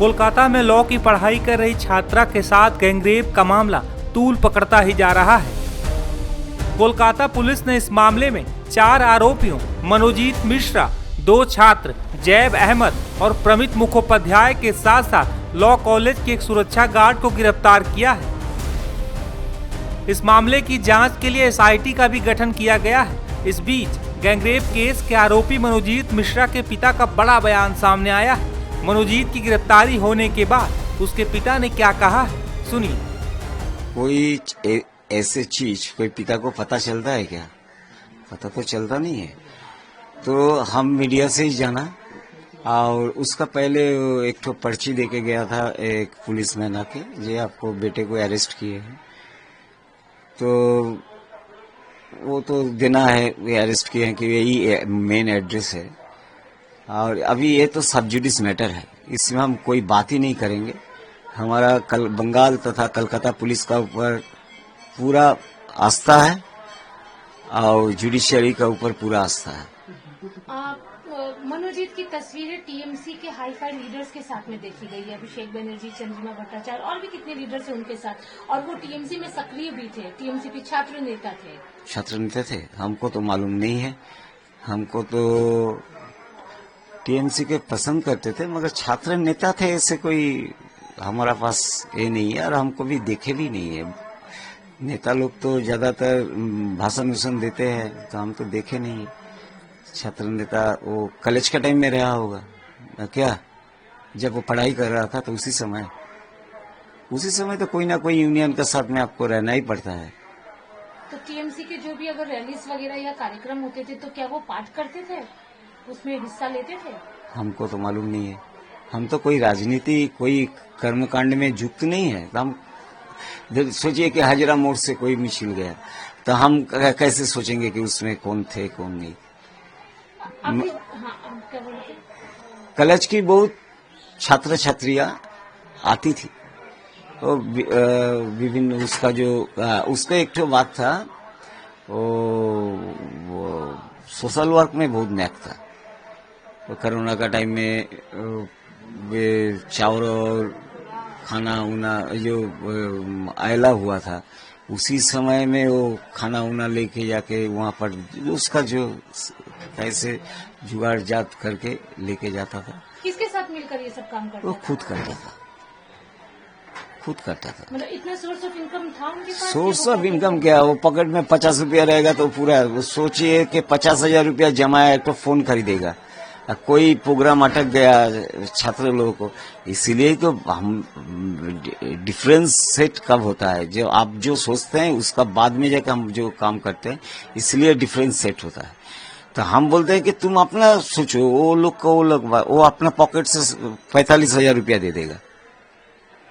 कोलकाता में लॉ की पढ़ाई कर रही छात्रा के साथ गैंगरेप का मामला तूल पकड़ता ही जा रहा है। कोलकाता पुलिस ने इस मामले में 4 आरोपियों मनोजीत मिश्रा, 2 छात्र जैब अहमद और प्रमित मुखोपाध्याय के साथ साथ लॉ कॉलेज के एक सुरक्षा गार्ड को गिरफ्तार किया है। इस मामले की जांच के लिए SIT का भी गठन किया गया है। इस बीच गैंगरेप केस के आरोपी मनोजीत मिश्रा के पिता का बड़ा बयान सामने आया है। मनोजीत की गिरफ्तारी होने के बाद उसके पिता ने क्या कहा है, सुनिए। कोई ऐसे चीज कोई पिता को पता चलता है क्या? पता तो चलता नहीं है। तो हम मीडिया से ही जाना, और उसका पहले एक तो पर्ची देके गया था एक पुलिसमैन आके, ये आपको बेटे को अरेस्ट किए हैं, तो वो तो देना है, ये अरेस्ट किए हैं कि यही मेन एड्रेस है। और अभी ये तो सब जुडिस मैटर है, इसमें हम कोई बात ही नहीं करेंगे। हमारा कल बंगाल तथा कलकत्ता पुलिस का ऊपर पूरा आस्था है और जुडिशियरी का ऊपर पूरा आस्था है। मनोजीत की तस्वीरें TMC के हाई फाई लीडर्स के साथ में देखी गई है, अभिषेक बनर्जी, चंद्रिमा भट्टाचार्य और भी कितने लीडर्स हैं उनके साथ, और वो TMC में सक्रिय भी थे, TMC के छात्र नेता थे। छात्र नेता थे, हमको तो मालूम नहीं है। हमको तो TMC के पसंद करते थे, मगर छात्र नेता थे ऐसे कोई हमारा पास ये नहीं है, और हमको भी देखे भी नहीं है। नेता लोग तो ज्यादातर भाषण वूषण देते हैं, तो हम तो देखे नहीं है। छात्र नेता वो कॉलेज का टाइम में रहा होगा क्या, जब वो पढ़ाई कर रहा था, तो उसी समय तो कोई ना कोई यूनियन के साथ में आपको रहना ही पड़ता है। तो TMC के जो भी अगर रैलीज वगैरह या कार्यक्रम होते थे, तो क्या वो पार्ट करते थे, उसमें हिस्सा लेते थे? हमको तो मालूम नहीं है। हम तो कोई राजनीति, कोई कर्मकांड में युक्त नहीं है। तो हम सोचिए कि हाजिरा मोड़ से कोई मिल गया, तो हम कैसे सोचेंगे कि उसमें कौन थे कौन नहीं। कॉलेज की बहुत छात्र छात्रियां आती थी, तो विभिन्न उसका जो उसका एक तो बात था, वो सोशल वर्क में बहुत नैक था। तो कोरोना का टाइम में चावल और खाना उना जो आयला हुआ था, उसी समय में वो खाना उना लेके जाके वहाँ पर उसका जो पैसे जुगाड़ जात करके लेके जाता था। किसके साथ मिलकर ये सब काम करता था? वो खुद करता था। मतलब इतना सोर्स ऑफ इनकम था उनके पास? सोर्स ऑफ इनकम क्या, वो पॉकेट में 50 रुपया रहेगा तो पूरा, वो सोचिए कि 50,000 रुपया जमा है तो फोन खरीदेगा। कोई प्रोग्राम अटक गया छात्र लोगों को, इसीलिए तो हम डिफरेंस सेट कब होता है, जो आप जो सोचते हैं उसका बाद में जाकर हम जो काम करते हैं, इसलिए डिफरेंस सेट होता है। तो हम बोलते हैं कि तुम अपना सोचो, वो अपना पॉकेट से 45,000 रुपया दे देगा,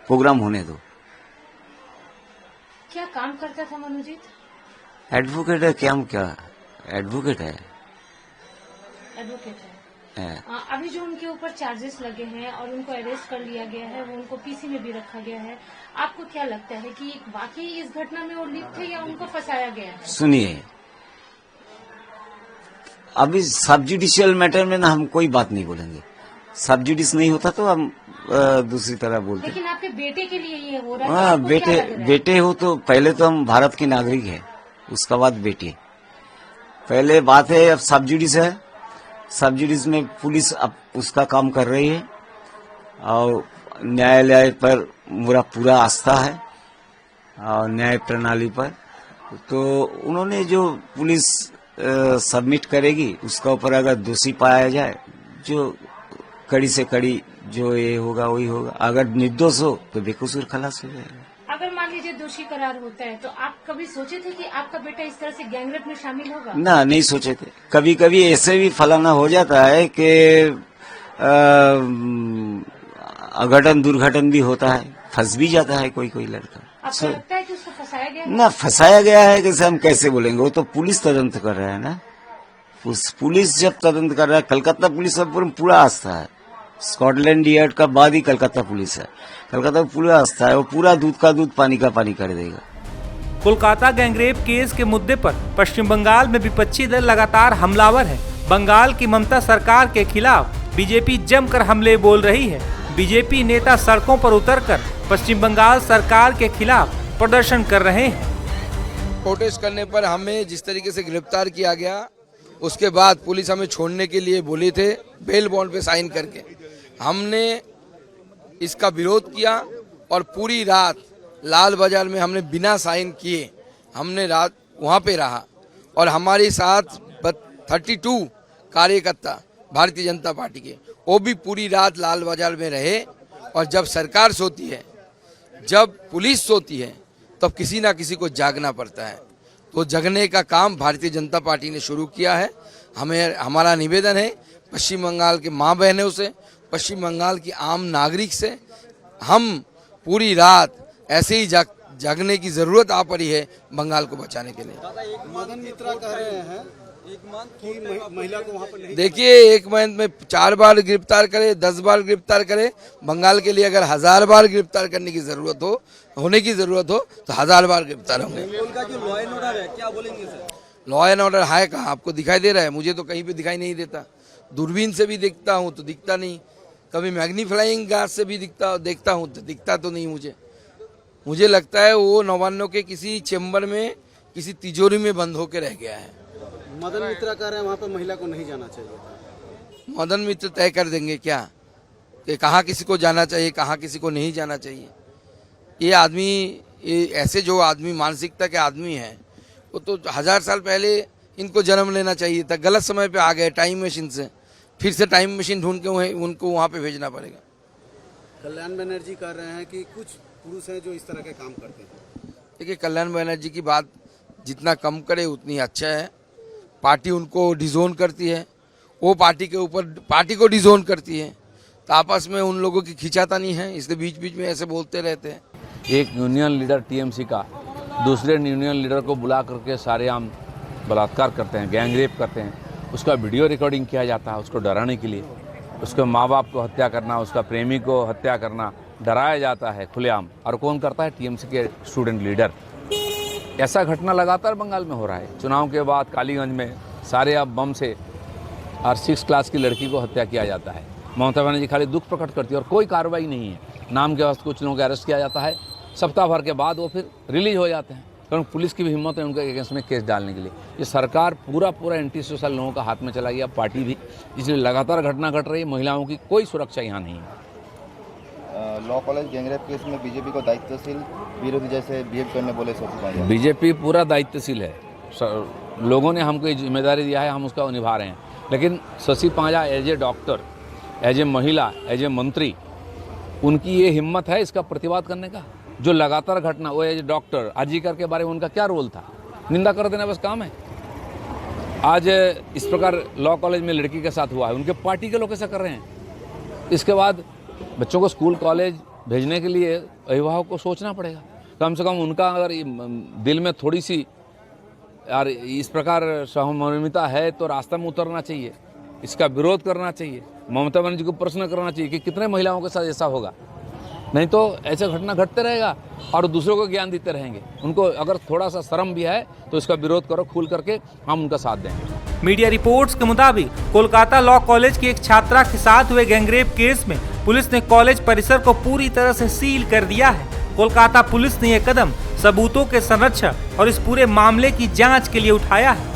प्रोग्राम होने दो। क्या काम करता था मनोजीत? एडवोकेट है। क्या एडवोकेट है। अभी जो उनके ऊपर चार्जेस लगे हैं और उनको अरेस्ट कर लिया गया है, वो उनको PC में भी रखा गया है, आपको क्या लगता है कि वाकई इस घटना में वो लिप्त थे या उनको फंसाया गया है? सुनिए, अभी सब जुडिशियल मैटर में ना हम कोई बात नहीं बोलेंगे। सब जुडिस नहीं होता तो हम दूसरी तरह बोलते। लेकिन आपके बेटे के लिए ये हो रहा है। हाँ, बेटे हो तो पहले तो हम भारत के नागरिक है, उसका बाद बेटे। पहले बात है, अब सब जुडिस है, सब जुडिस में पुलिस अब उसका काम कर रही है, और न्यायालय पर मेरा पूरा आस्था है और न्याय प्रणाली पर। तो उन्होंने जो पुलिस सबमिट करेगी, उसका ऊपर अगर दोषी पाया जाए, जो कड़ी से कड़ी जो ये होगा वही होगा। अगर निर्दोष हो तो बेकसूर खलास हो जाएगा। अगर मान लीजिए दोषी करार होता है, तो आप कभी सोचे थे कि आपका बेटा इस तरह से गैंगरेप में शामिल होगा? ना, नहीं सोचे थे। कभी कभी ऐसे भी फलाना हो जाता है कि अघटन दुर्घटन भी होता है, फंस भी जाता है कोई लड़का। आपको लगता है कि उसको फंसाया गया? ना, फंसाया गया है कैसे, हम कैसे बोलेंगे? वो तो पुलिस तदंत कर रहा है ना। पुलिस जब तदंत कर रहा है, कलकत्ता पुलिस पर पूरा आस्था है। स्कॉटलैंड यार्ड का बाद ही कलकत्ता पुलिस है। कलकत्ता पूरा आस्था है, वो पूरा दूध का दूध पानी का पानी कर देगा। कोलकाता गैंगरेप केस के मुद्दे पर पश्चिम बंगाल में विपक्षी दल लगातार हमलावर है। बंगाल की ममता सरकार के खिलाफ बीजेपी जमकर हमले बोल रही है। बीजेपी नेता सड़कों पर उतरकर पश्चिम बंगाल सरकार के खिलाफ प्रदर्शन कर रहे हैं। प्रोटेस्ट करने पर हमें जिस तरीके से गिरफ्तार किया गया, उसके बाद पुलिस हमें छोड़ने के लिए बोले थे बेल बॉन्ड पे साइन करके। हमने इसका विरोध किया और पूरी रात लाल बाजार में हमने बिना साइन किए हमने रात वहाँ पे रहा और हमारे साथ 32 कार्यकर्ता भारतीय जनता पार्टी के, वो भी पूरी रात लाल बाजार में रहे। और जब सरकार सोती है, जब पुलिस सोती है, तब किसी ना किसी को जागना पड़ता है। तो जगने का काम भारतीय जनता पार्टी ने शुरू किया है। हमारा निवेदन है पश्चिम बंगाल के माँ बहनों से, पश्चिम बंगाल की आम नागरिक से, हम पूरी रात ऐसे ही जागने की जरूरत आ पड़ी है बंगाल को बचाने के लिए। मदन मित्रा कह रहे हैं महिला को वहाँ पर देखिए, एक महीने में 4 बार गिरफ्तार करे, 10 बार गिरफ्तार करे, बंगाल के लिए अगर 1000 बार गिरफ्तार करने की जरूरत होने की जरूरत हो तो 1000 बार गिरफ्तार होंगे। उनका जो लॉ एंड ऑर्डर है, क्या बोलेंगे सर? लॉ एंड ऑर्डर है कहाँ? आपको दिखाई दे रहा है? मुझे तो कहीं पे दिखाई नहीं देता। दूरबीन से भी देखता हूँ तो दिखता नहीं, कभी मैग्नीफाइंग ग्लास से भी देखता हूँ तो दिखता तो नहीं। मुझे लगता है वो नवान्नों के किसी चेम्बर में, किसी तिजोरी में बंद होकर रह गया है। मदन मित्रा कह रहे हैं वहाँ पर महिला को नहीं जाना चाहिए। मदन मित्र तय कर देंगे क्या कि कहाँ किसी को जाना चाहिए, कहाँ किसी को नहीं जाना चाहिए। ये आदमी, ये ऐसे जो आदमी मानसिकता के आदमी हैं, वो तो 1000 साल पहले इनको जन्म लेना चाहिए था। गलत समय पे आ गए टाइम मशीन से, फिर से टाइम मशीन ढूंढ के उनको वहाँ पे भेजना पड़ेगा। कल्याण बनर्जी कह रहे हैं कि कुछ पुरुष हैं जो इस तरह के काम करते हैं। देखिए, कल्याण बनर्जी की बात जितना कम करे उतनी अच्छा है। पार्टी उनको डिजोन करती है, वो पार्टी के ऊपर पार्टी को डिजोन करती है, तो आपस में उन लोगों की खिंचातानी है, इसलिए बीच बीच में ऐसे बोलते रहते हैं। एक यूनियन लीडर टीएमसी का दूसरे यूनियन लीडर को बुला करके सारेआम बलात्कार करते हैं, गैंग रेप करते हैं। उसका वीडियो रिकॉर्डिंग किया जाता है उसको डराने के लिए। उसके माँ बाप को हत्या करना, उसका प्रेमी को हत्या करना डराया जाता है खुलेआम। और कौन करता है? टीएमसी के स्टूडेंट लीडर। ऐसा घटना लगातार बंगाल में हो रहा है। चुनाव के बाद कालीगंज में सारेआम बम से और 6 क्लास की लड़की को हत्या किया जाता है। ममता बनर्जी खाली दुख प्रकट करती है और कोई कार्रवाई नहीं है। नाम के वास्ते कुछ लोगों को अरेस्ट किया जाता है, सप्ताह भर के बाद वो फिर रिलीज हो जाते हैं, क्योंकि पुलिस की भी हिम्मत है उनके अगेंस्ट में केस डालने के लिए। ये सरकार पूरा एंटी सोशल लोगों का हाथ में चला गया, पार्टी भी, इसलिए लगातार घटना घट रही है। महिलाओं की कोई सुरक्षा यहाँ नहीं है। लॉ कॉलेज गैंगरेप केस में बीजेपी को दायित्वशील विरोधी जैसे बिहेव करने बोले शशि पांजा। बीजेपी पूरा दायित्वशील है। लोगों ने हमको ये जिम्मेदारी दिया है, हम उसका निभा रहे हैं। लेकिन Shashi Panja as a doctor, as a महिला, एज ए मंत्री, उनकी ये हिम्मत है इसका प्रतिवाद करने का। जो लगातार घटना, वो एज ए डॉक्टर, आजीकर के बारे में उनका क्या रोल था? निंदा कर देना बस काम है। आज इस प्रकार लॉ कॉलेज में लड़की के साथ हुआ है, उनके पार्टी के लोग ऐसा कर रहे हैं। इसके बाद बच्चों को स्कूल कॉलेज भेजने के लिए अभिभावक को सोचना पड़ेगा। कम से कम उनका अगर दिल में थोड़ी सी यार इस प्रकार सहमर्मिता है तो रास्ता में उतरना चाहिए, इसका विरोध करना चाहिए, ममता बनर्जी को प्रश्न करना चाहिए कि कितने महिलाओं के साथ ऐसा होगा। नहीं तो ऐसे घटना घटते रहेगा और दूसरों को ज्ञान देते रहेंगे। उनको अगर थोड़ा सा शर्म भी है तो इसका विरोध करो खुल करके, हम उनका साथ देंगे। मीडिया रिपोर्ट्स के मुताबिक कोलकाता लॉ कॉलेज की एक छात्रा के साथ हुए गैंगरेप केस में पुलिस ने कॉलेज परिसर को पूरी तरह से सील कर दिया है। कोलकाता पुलिस ने यह कदम सबूतों के संरक्षण और इस पूरे मामले की जांच के लिए उठाया है।